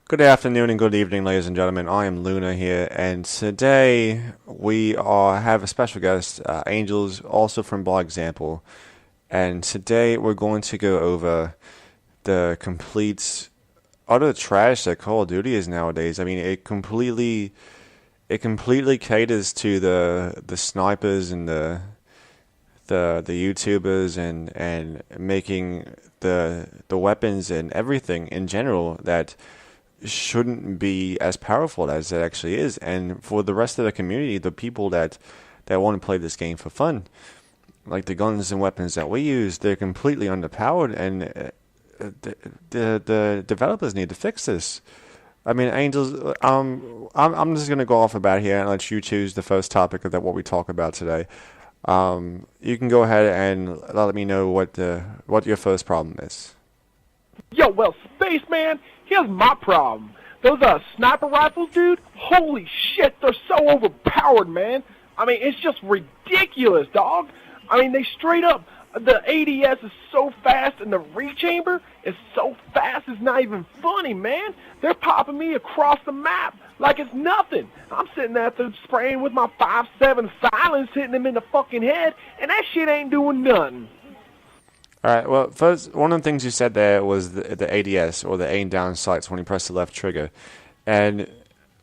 Good afternoon and good evening, ladies and gentlemen. I am Luna here, and today we have a special guest, Angels, also from By Example. And today we're going to go over the complete utter trash that Call of Duty is nowadays. I mean, it completely caters to the snipers and the YouTubers and making the weapons and everything in general that shouldn't be as powerful as it actually is. And for the rest of the community, the people that want to play this game for fun, like the guns and weapons that we use, they're completely underpowered, and the developers need to fix this. I mean, Angels, I'm just gonna go off about here and let you choose the first topic of what we talk about today. You can go ahead and let me know what your first problem is. Yo, well, Spaceman, here's my problem. Those sniper rifles, dude, holy shit, they're so overpowered, man. I mean, it's just ridiculous, dog. I mean, they straight up, the ADS is so fast and the rechamber is so fast it's not even funny, man. They're popping me across the map like it's nothing. I'm sitting there spraying with my 5.7 silence, hitting them in the fucking head, and that shit ain't doing nothing. Alright, well, first, one of the things you said there was the ADS, or the aim down sights when you press the left trigger. And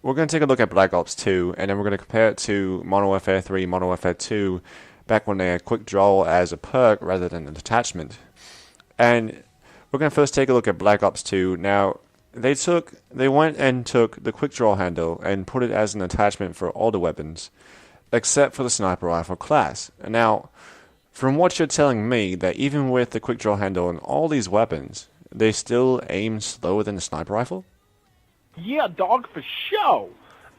we're going to take a look at Black Ops 2, and then we're going to compare it to Modern Warfare 3, Modern Warfare 2, back when they had quick draw as a perk rather than an attachment. And we're going to first take a look at Black Ops 2. Now, they went and took the quick draw handle and put it as an attachment for all the weapons, except for the sniper rifle class. Now, from what you're telling me, that even with the quick draw handle and all these weapons, they still aim slower than the sniper rifle? Yeah, dog, for sure.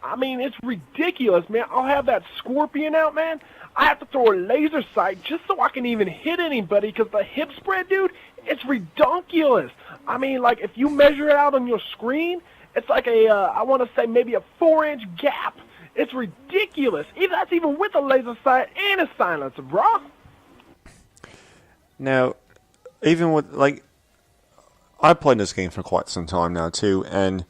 I mean, it's ridiculous, man. I'll have that Scorpion out, man. I have to throw a laser sight just so I can even hit anybody, because the hip spread, dude, it's redonkulous. I mean, like, if you measure it out on your screen, it's like I want to say maybe a 4-inch gap. It's ridiculous. That's even with a laser sight and a silencer, bro. Now, even with, like, I've played this game for quite some time now, too, and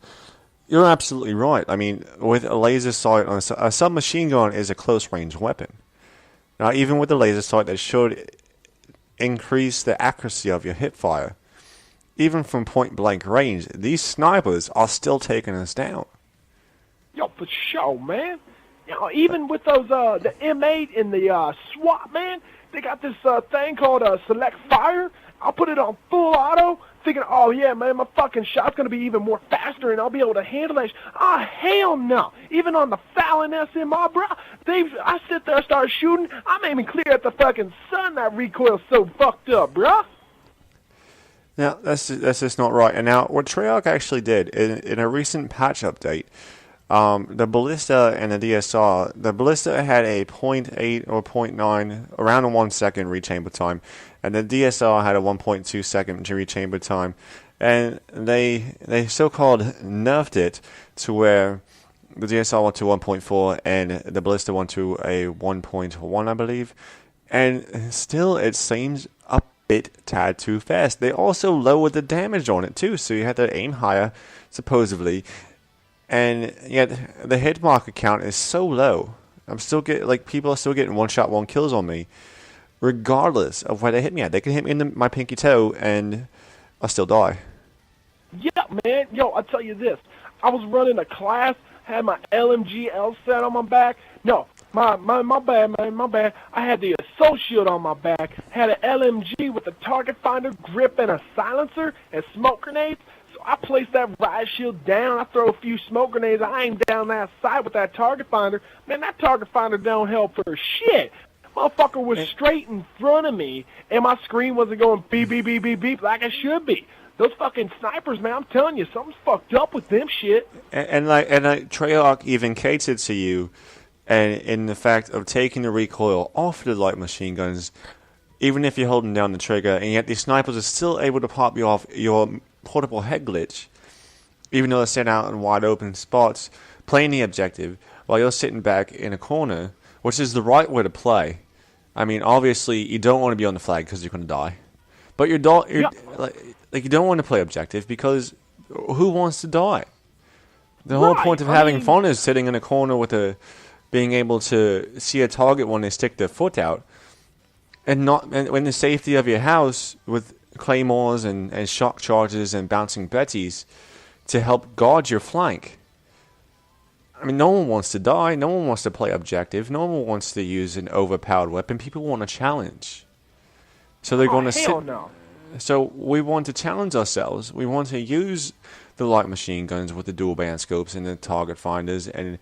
you're absolutely right. I mean, with a laser sight, a submachine gun is a close-range weapon. Now, even with the laser sight, that should increase the accuracy of your hip fire. Even from point-blank range, these snipers are still taking us down. Yo, for sure, man. You know, even with those, the M8 and the SWAT, man, they got this thing called Select Fire. I'll put it on full auto, thinking, oh yeah, man, my fucking shot's gonna be even more faster and I'll be able to handle that. Oh, hell no. Even on the Fallon SMR, bro, I sit there and start shooting. I'm aiming clear at the fucking sun. That recoil's so fucked up, bro. Now, that's just not right. And now, what Treyarch actually did, in a recent patch update, the Ballista and the DSR, the Ballista had a .8 or .9, around a 1 second rechamber time, and the DSR had a 1.2 second rechamber time, and they so-called nerfed it to where the DSR went to 1.4 and the Ballista went to a 1.1, I believe, and still it seems a bit tad too fast. They also lowered the damage on it too, so you had to aim higher, supposedly. And yet the hit marker count is so low. People are still getting one-shot, one kills on me, regardless of where they hit me at. They can hit me in my pinky toe, and I still die. Yeah, man. Yo, I'll tell you this. I was running a class, had my LMG L set on my back. No, my bad, man, my bad. I had the assault shield on my back, had an LMG with a target finder, grip, and a silencer, and smoke grenades. I place that riot shield down, I throw a few smoke grenades, I aim down that side with that target finder. Man, that target finder don't help for shit. Motherfucker was straight in front of me, and my screen wasn't going beep, beep, beep, beep, beep like it should be. Those fucking snipers, man, I'm telling you, something's fucked up with them shit. And Treyarch even catered to you, and in the fact of taking the recoil off the light machine guns, even if you're holding down the trigger, and yet these snipers are still able to pop you off your portable head glitch, even though they're sitting out in wide open spots, playing the objective, while you're sitting back in a corner, which is the right way to play. I mean, obviously, you don't want to be on the flag because you're going to die. But you don't want to play objective because who wants to die? The whole Right. point of having fun is sitting in a corner with being able to see a target when they stick their foot out, and not and in the safety of your house with claymores and shock charges and bouncing betties to help guard your flank. I mean, no one wants to die. No one wants to play objective. No one wants to use an overpowered weapon. People want a challenge. So they're going to sit. Hell no. So we want to challenge ourselves. We want to use the light machine guns with the dual band scopes and the target finders and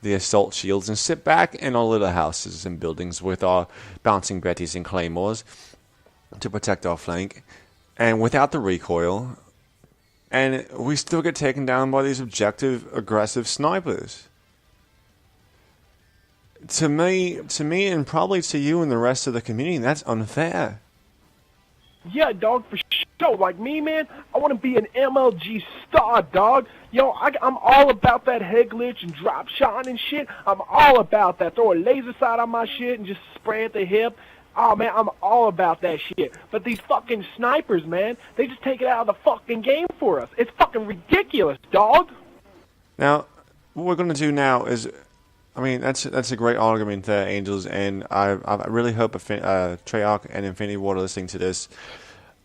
the assault shields and sit back in our little houses and buildings with our bouncing betties and claymores to protect our flank and without the recoil. And we still get taken down by these objective, aggressive snipers. To me, and probably to you and the rest of the community, that's unfair. Yeah, dog, for sure. Like me, man, I want to be an MLG star, dog. Yo, I'm all about that head glitch and drop shot and shit. I'm all about that. Throw a laser sight on my shit and just spray at the hip. Oh, man, I'm all about that shit. But these fucking snipers, man, they just take it out of the fucking game for us. It's fucking ridiculous, dog. Now, what we're going to do now is, I mean, that's a great argument there, Angels, and I really hope Treyarch and Infinity Ward are listening to this.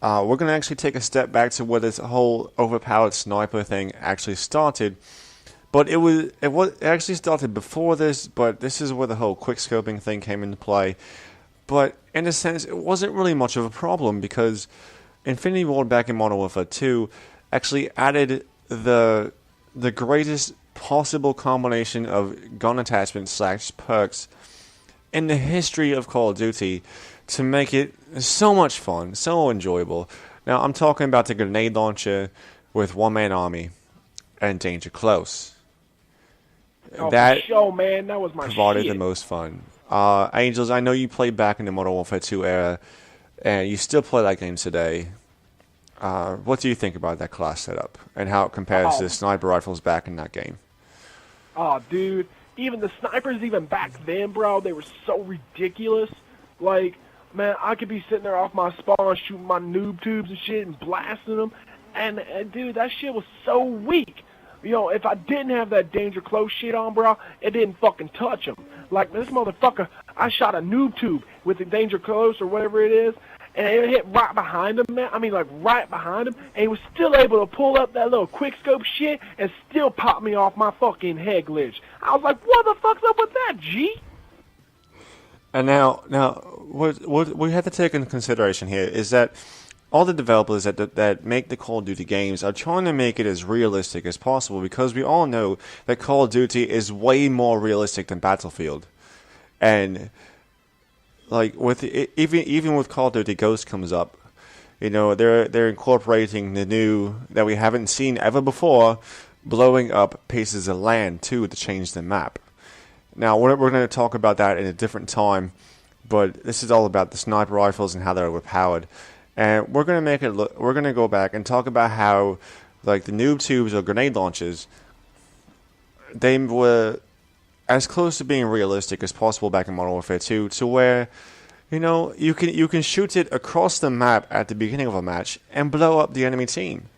We're going to actually take a step back to where this whole overpowered sniper thing actually started. But it actually started before this, but this is where the whole quickscoping thing came into play. But in a sense, it wasn't really much of a problem because Infinity Ward back in Modern Warfare 2 actually added the greatest possible combination of gun attachments / perks in the history of Call of Duty to make it so much fun, so enjoyable. Now, I'm talking about the grenade launcher with one-man army and danger close. Oh, That for sure, man. That was my provided shit. the most fun. Angels, I know you played back in the Modern Warfare 2 era, and you still play that game today. What do you think about that class setup and how it compares to the sniper rifles back in that game? Oh, dude. Even the snipers, even back then, bro, they were so ridiculous. Like, man, I could be sitting there off my spawn shooting my noob tubes and shit and blasting them. And dude, that shit was so weak. You know, if I didn't have that danger close shit on, bro, it didn't fucking touch him. Like, this motherfucker, I shot a noob tube with the danger close or whatever it is, and it hit right behind him, man. I mean, like, right behind him, and he was still able to pull up that little quickscope shit and still pop me off my fucking head glitch. I was like, what the fuck's up with that, G? And now, what we have to take into consideration here is that all the developers that make the Call of Duty games are trying to make it as realistic as possible because we all know that Call of Duty is way more realistic than Battlefield, and like with even with Call of Duty Ghost comes up, you know they're incorporating the new that we haven't seen ever before, blowing up pieces of land too to change the map. Now we're going to talk about that in a different time, but this is all about the sniper rifles and how they're overpowered. And we're going to make it look. We're going to go back and talk about how, like the noob tubes or grenade launches, they were as close to being realistic as possible back in Modern Warfare 2, to where, you know, you can shoot it across the map at the beginning of a match and blow up the enemy team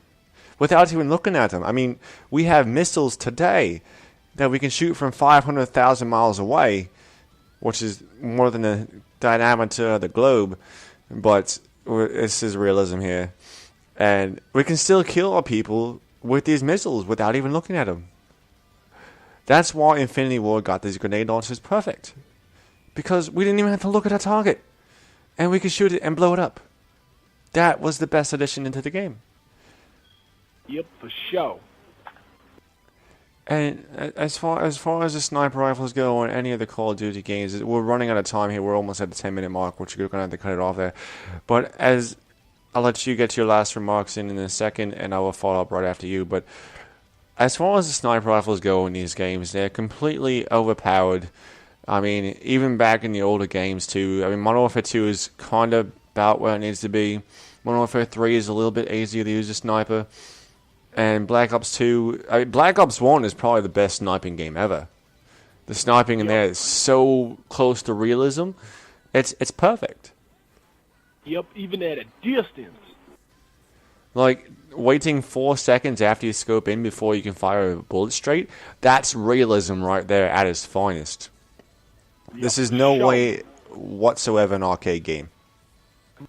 without even looking at them. I mean, we have missiles today that we can shoot from 500,000 miles away, which is more than the diameter of the globe, but this is realism here. And we can still kill our people with these missiles without even looking at them. That's why Infinity Ward got these grenade launchers perfect. Because we didn't even have to look at a target. And we could shoot it and blow it up. That was the best addition into the game. Yep, for sure. And as far as the sniper rifles go on any of the Call of Duty games, we're running out of time here. We're almost at the 10-minute mark, which you're going to have to cut it off there. But as I'll let you get your last remarks in a second, and I will follow up right after you. But as far as the sniper rifles go in these games, they're completely overpowered. I mean, even back in the older games too. I mean, Modern Warfare 2 is kind of about where it needs to be. Modern Warfare 3 is a little bit easier to use a sniper. And Black Ops 2, I mean, Black Ops 1 is probably the best sniping game ever. The sniping in there is so close to realism. It's perfect. Yep, even at a distance. Like, waiting 4 seconds after you scope in before you can fire a bullet straight, that's realism right there at its finest. This is no way whatsoever an arcade game.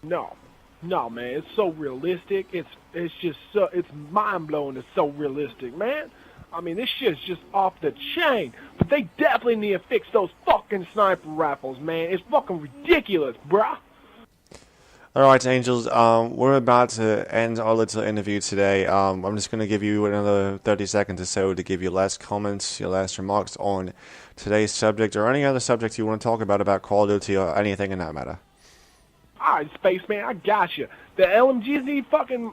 No, man, it's so realistic. It's just so it's mind blowing. It's so realistic, man. I mean, this shit's just off the chain. But they definitely need to fix those fucking sniper rifles, man. It's fucking ridiculous, bruh. All right, Angels. We're about to end our little interview today. I'm just going to give you another 30 seconds or so to give your last comments, your last remarks on today's subject, or any other subject you want to talk about Call of Duty or anything in that matter. All right, Spaceman, I got you. The LMGs need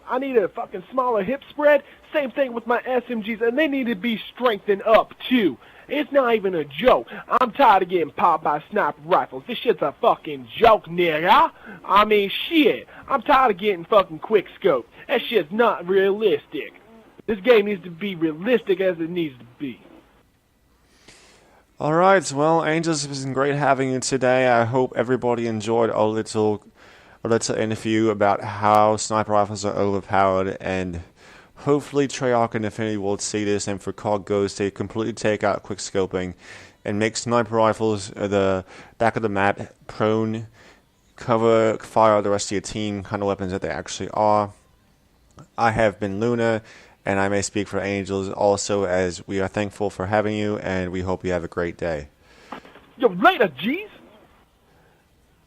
I need a fucking smaller hip spread. Same thing with my SMGs, and they need to be strengthened up, too. It's not even a joke. I'm tired of getting popped by sniper rifles. This shit's a fucking joke, nigga. I mean, shit. I'm tired of getting fucking quick scope. That shit's not realistic. This game needs to be realistic as it needs to be. All right, well, Angels, it's been great having you today. I hope everybody enjoyed our little interview about how sniper rifles are overpowered, and hopefully Treyarch and Infinity will see this, and for COD Ghosts, they completely take out quick scoping and make sniper rifles the back of the map prone, cover fire the rest of your team kind of weapons that they actually are. I have been Luna, and I may speak for Angels also, as we are thankful for having you, and we hope you have a great day. Yo, later, G's.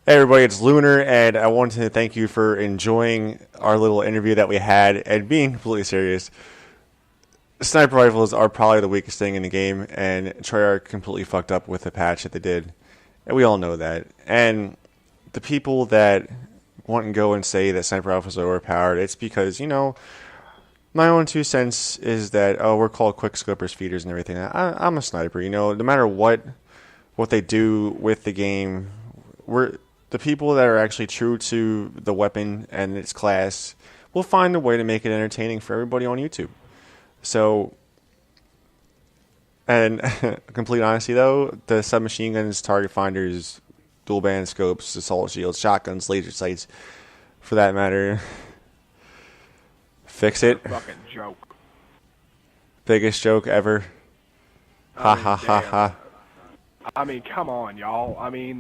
Hey everybody, it's Lunar, and I wanted to thank you for enjoying our little interview that we had and being completely serious. Sniper rifles are probably the weakest thing in the game, and Treyarch completely fucked up with the patch that they did. And we all know that. And the people that want to go and say that sniper rifles are overpowered, it's because, my own 2 cents is that, we're called quick scopers, feeders, and everything. I'm a sniper, no matter what they do with the game, the people that are actually true to the weapon and its class will find a way to make it entertaining for everybody on YouTube. So, and complete honesty though, the submachine guns, target finders, dual band scopes, assault shields, shotguns, laser sights, for that matter, fix it. Fucking joke. Biggest joke ever. Ha ha ha ha. I mean, come on, y'all. I mean,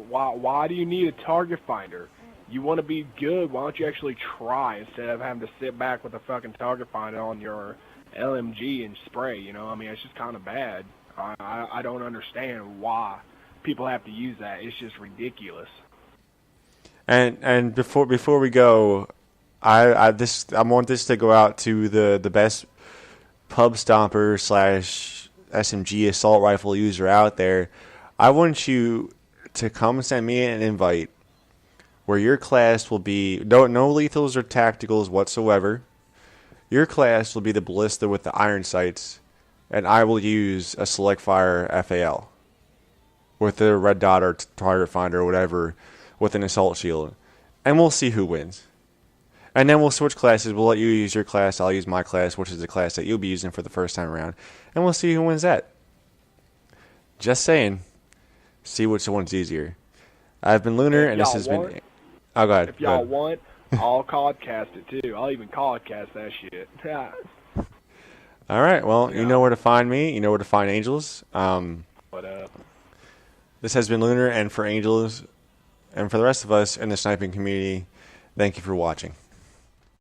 why do you need a target finder? You want to be good, why don't you actually try instead of having to sit back with a fucking target finder on your LMG and spray, I mean, it's just kind of bad. I don't understand why people have to use that. It's just ridiculous. And before we go, I want this to go out to the best pub stomper / SMG assault rifle user out there. I want you to come send me an invite where your class will be no lethals or tacticals whatsoever. Your class will be the ballista with the iron sights, and I will use a select fire FAL with the red dot or target finder or whatever with an assault shield, and we'll see who wins. And then we'll switch classes. We'll let you use your class. I'll use my class, which is the class that you'll be using for the first time around. And we'll see who wins that. Just saying. See which one's easier. I've been Lunar, and this has been... Oh, go ahead. If y'all want, I'll codcast it, too. I'll even codcast that shit. All right. Well, you know where to find me. You know where to find Angels. What up? This has been Lunar, and for Angels, and for the rest of us in the sniping community, thank you for watching.